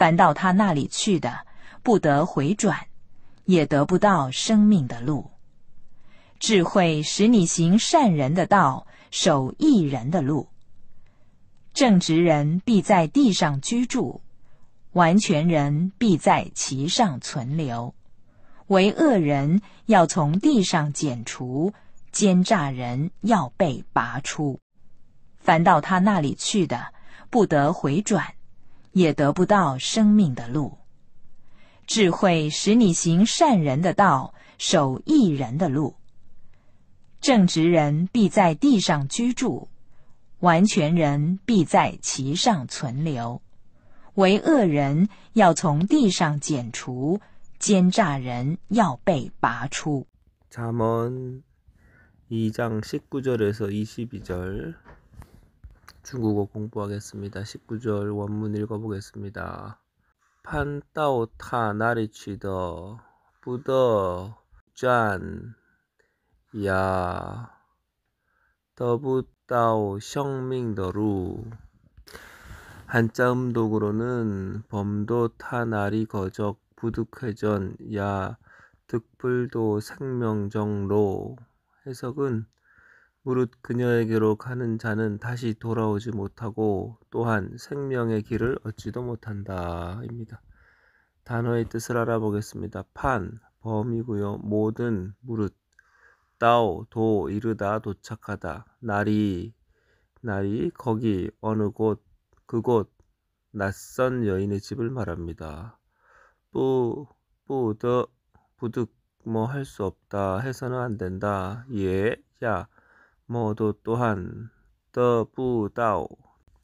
凡到他那里去的，不得回转，也得不到生命的路。智慧使你行善人的道，守义人的路。正直人必在地上居住，完全人必在其上存留。为恶人要从地上剪除，奸诈人要被拔出。凡到他那里去的，不得回转，也得不到生命的路。智慧使你行善人的道，守义人的路。正直人必在地上居住，完全人必在其上存留。为恶人要从地上剪除，奸诈人要被拔出。 잠언 2장 19절에서 22절 중국어 공부하겠습니다. 19절 원문 읽어보겠습니다. 판따오 타 나리 취더 부더 짠 야 더부따오 성밍더루. 한자 음독으로는 범도 타나리 거적 부득회전 야 득불도 생명정로. 해석은 무릇 그녀에게로 가는 자는 다시 돌아오지 못하고 또한 생명의 길을 얻지도 못한다 입니다. 단어의 뜻을 알아보겠습니다. 판, 범이고요. 모든, 무릇, 따오, 도, 이르다, 도착하다. 나리, 거기, 어느 곳, 그곳, 낯선 여인의 집을 말합니다. 더, 부득, 뭐 할 수 없다, 해서는 안 된다. 예, 야, 뭐도 또한, 더부다오,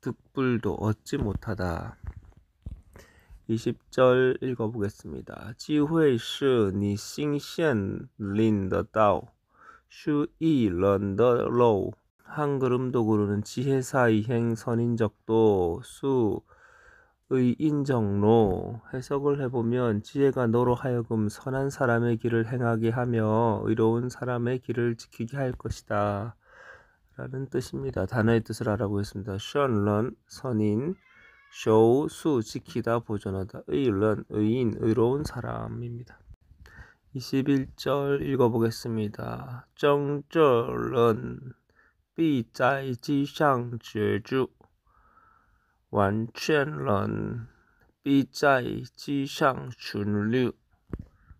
득불도 얻지 못하다. 20절 읽어보겠습니다. 智慧是你心现领的道，是义人的路。 한글 음독으로는 지혜사 이행 선인적도 수 의인정로. 해석을 해보면 지혜가 너로 하여금 선한 사람의 길을 행하게 하며 의로운 사람의 길을 지키게 할 것이다 라는 뜻입니다. 단어의 뜻을 알아보겠습니다. 션런 선인, 쇼우 수 지키다 보존하다, 의런 의인 의로운 사람입니다. 21절 읽어보겠습니다. 정저런 必在机上绝住，完全人必在机上存留。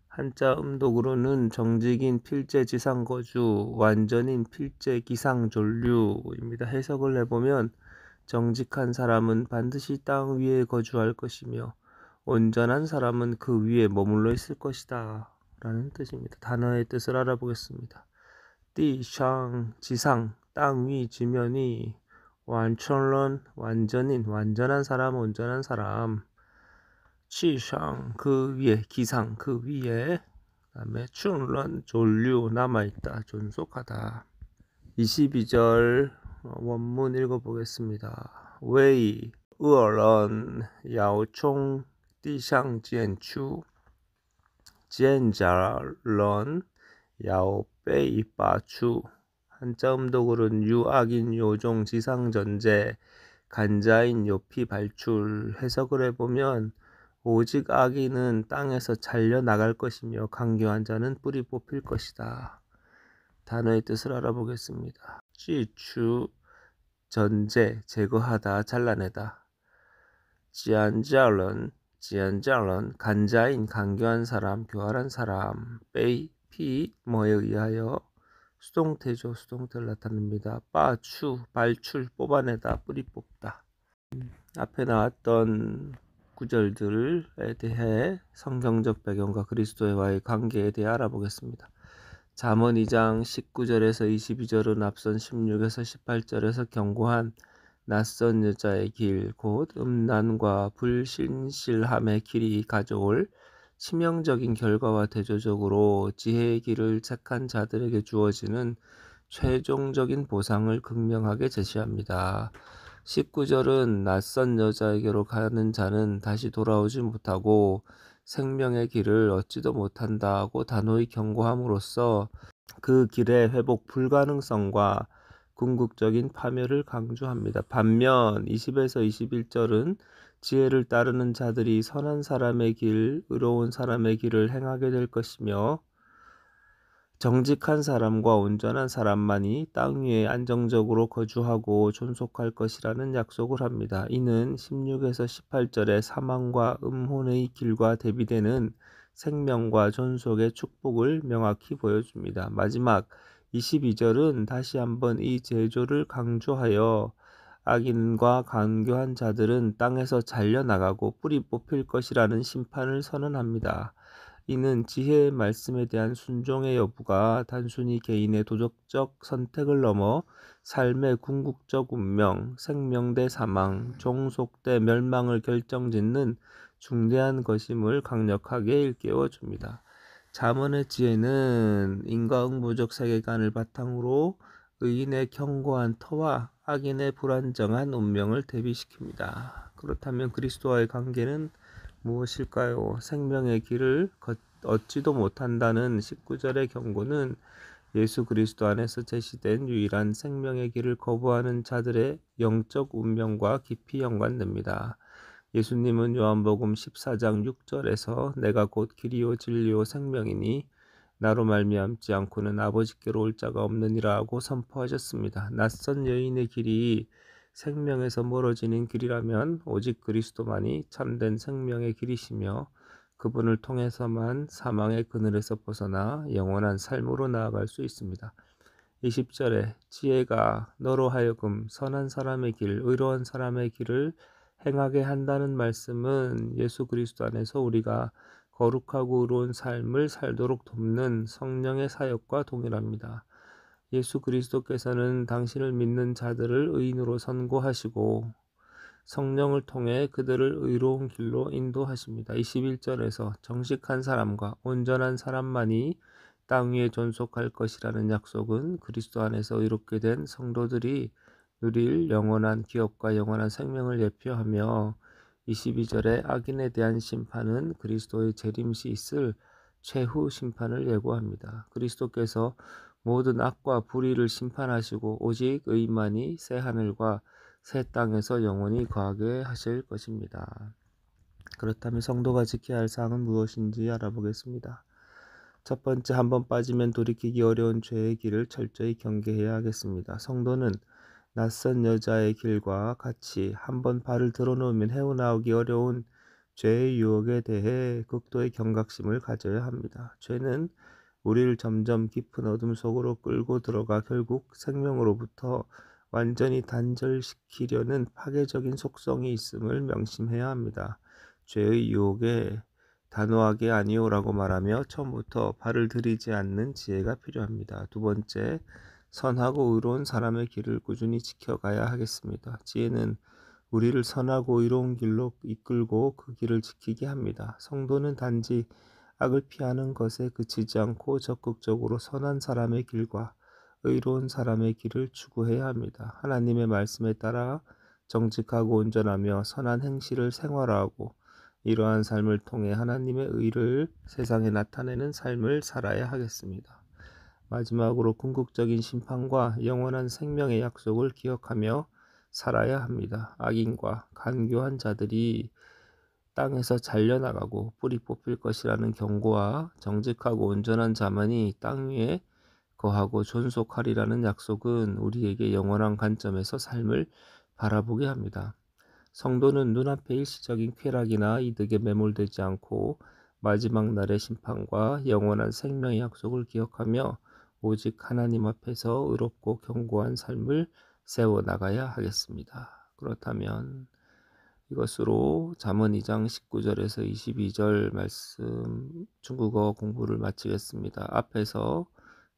한자 음독으로는 정직인 필제지상거주, 완전인 필제기상존류입니다. 해석을 해보면 정직한 사람은 반드시 땅 위에 거주할 것이며 온전한 사람은 그 위에 머물러 있을 것이다 라는 뜻입니다. 단어의 뜻을 알아보겠습니다. 띠상, 지상, 땅 위, 지면이, 완천런, 완전인, 완전한 사람, 온전한 사람, 치상, 그 위에, 기상, 그 위에, 그 다음에 춘런, 존류, 남아있다, 존속하다. 22절 원문 읽어보겠습니다. 웨이, 의런, 야오총, 띠상, 지엔추, 지엔자런, 야오베이, 바추. 한자 음독으로는 유악인 요종 지상전제, 간자인 요피 발출. 해석을 해보면 오직 악인은 땅에서 잘려 나갈 것이며 강교한 자는 뿌리 뽑힐 것이다. 단어의 뜻을 알아보겠습니다. 지추, 전제, 제거하다, 잘라내다. 지안자런, 간자인, 강교한 사람, 교활한 사람. 베이, 피, 뭐에 의하여. 수동태죠. 수동태를 나타냅니다. 빠추, 발출, 뽑아내다, 뿌리 뽑다. 앞에 나왔던 구절들에 대해 성경적 배경과 그리스도와의 관계에 대해 알아보겠습니다. 잠언 2장 19절에서 22절은 앞선 16에서 18절에서 경고한 낯선 여자의 길, 곧 음란과 불신실함의 길이 가져올 치명적인 결과와 대조적으로 지혜의 길을 택한 자들에게 주어지는 최종적인 보상을 극명하게 제시합니다. 19절은 낯선 여자에게로 가는 자는 다시 돌아오지 못하고 생명의 길을 얻지도 못한다고 단호히 경고함으로써 그 길의 회복 불가능성과 궁극적인 파멸을 강조합니다. 반면 20에서 21절은 지혜를 따르는 자들이 선한 사람의 길, 의로운 사람의 길을 행하게 될 것이며 정직한 사람과 온전한 사람만이 땅 위에 안정적으로 거주하고 존속할 것이라는 약속을 합니다. 이는 16에서 18절의 사망과 음혼의 길과 대비되는 생명과 존속의 축복을 명확히 보여줍니다. 마지막 22절은 다시 한번 이 제조를 강조하여 악인과 간교한 자들은 땅에서 잘려나가고 뿌리 뽑힐 것이라는 심판을 선언합니다. 이는 지혜의 말씀에 대한 순종의 여부가 단순히 개인의 도덕적 선택을 넘어 삶의 궁극적 운명, 생명 대 사망, 종속 대 멸망을 결정짓는 중대한 것임을 강력하게 일깨워줍니다. 잠언의 지혜는 인과응보적 세계관을 바탕으로 의인의 견고한 터와 악인의 불안정한 운명을 대비시킵니다. 그렇다면 그리스도와의 관계는 무엇일까요? 생명의 길을 얻지도 못한다는 19절의 경고는 예수 그리스도 안에서 제시된 유일한 생명의 길을 거부하는 자들의 영적 운명과 깊이 연관됩니다. 예수님은 요한복음 14장 6절에서 내가 곧 길이요 진리요 생명이니 나로 말미암지 않고는 아버지께로 올 자가 없느니라 하고 선포하셨습니다. 낯선 여인의 길이 생명에서 멀어지는 길이라면 오직 그리스도만이 참된 생명의 길이시며 그분을 통해서만 사망의 그늘에서 벗어나 영원한 삶으로 나아갈 수 있습니다. 20절에 지혜가 너로 하여금 선한 사람의 길, 의로운 사람의 길을 행하게 한다는 말씀은 예수 그리스도 안에서 우리가 거룩하고 의로운 삶을 살도록 돕는 성령의 사역과 동일합니다. 예수 그리스도께서는 당신을 믿는 자들을 의인으로 선고하시고 성령을 통해 그들을 의로운 길로 인도하십니다. 21절에서 정직한 사람과 온전한 사람만이 땅 위에 존속할 것이라는 약속은 그리스도 안에서 의롭게 된 성도들이 누릴 영원한 기업과 영원한 생명을 예표하며 22절의 악인에 대한 심판은 그리스도의 재림시 있을 최후 심판을 예고합니다. 그리스도께서 모든 악과 불의를 심판하시고 오직 의만이 새 하늘과 새 땅에서 영원히 거하게 하실 것입니다. 그렇다면 성도가 지켜야 할 사항은 무엇인지 알아보겠습니다. 첫 번째, 한번 빠지면 돌이키기 어려운 죄의 길을 철저히 경계해야 하겠습니다. 성도는 낯선 여자의 길과 같이 한번 발을 들어놓으면 헤어나오기 어려운 죄의 유혹에 대해 극도의 경각심을 가져야 합니다. 죄는 우리를 점점 깊은 어둠 속으로 끌고 들어가 결국 생명으로부터 완전히 단절시키려는 파괴적인 속성이 있음을 명심해야 합니다. 죄의 유혹에 단호하게 아니오라고 말하며 처음부터 발을 들이지 않는 지혜가 필요합니다. 두 번째, 선하고 의로운 사람의 길을 꾸준히 지켜가야 하겠습니다. 지혜는 우리를 선하고 의로운 길로 이끌고 그 길을 지키게 합니다. 성도는 단지 악을 피하는 것에 그치지 않고 적극적으로 선한 사람의 길과 의로운 사람의 길을 추구해야 합니다. 하나님의 말씀에 따라 정직하고 온전하며 선한 행실을 생활화하고 이러한 삶을 통해 하나님의 의를 세상에 나타내는 삶을 살아야 하겠습니다. 마지막으로 궁극적인 심판과 영원한 생명의 약속을 기억하며 살아야 합니다. 악인과 간교한 자들이 땅에서 잘려나가고 뿌리 뽑힐 것이라는 경고와 정직하고 온전한 자만이 땅 위에 거하고 존속하리라는 약속은 우리에게 영원한 관점에서 삶을 바라보게 합니다. 성도는 눈앞의 일시적인 쾌락이나 이득에 매몰되지 않고 마지막 날의 심판과 영원한 생명의 약속을 기억하며 오직 하나님 앞에서 의롭고 견고한 삶을 세워나가야 하겠습니다. 그렇다면 이것으로 잠언 2장 19절에서 22절 말씀 중국어 공부를 마치겠습니다. 앞에서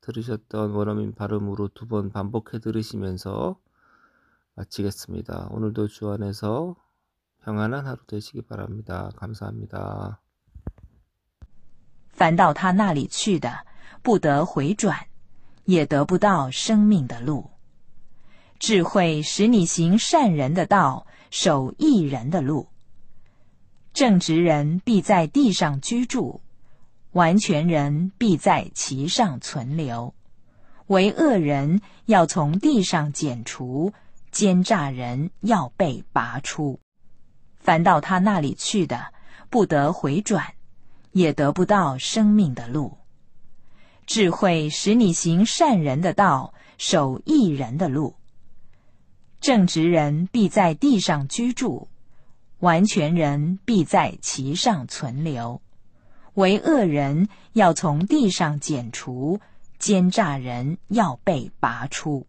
들으셨던 원어민 발음으로 2번 반복해 들으시면서 마치겠습니다. 오늘도 주 안에서 평안한 하루 되시기 바랍니다. 감사합니다. 凡到他那里去的，不得回转，也得不到生命的路。智慧使你行善人的道，守义人的路。正直人必在地上居住，完全人必在其上存留。为恶人要从地上剪除，奸诈人要被拔出。凡到他那里去的，不得回转，也得不到生命的路。智慧使你行善人的道，守义人的路。正直人必在地上居住，完全人必在其上存留。为恶人要从地上剪除，奸诈人要被拔出。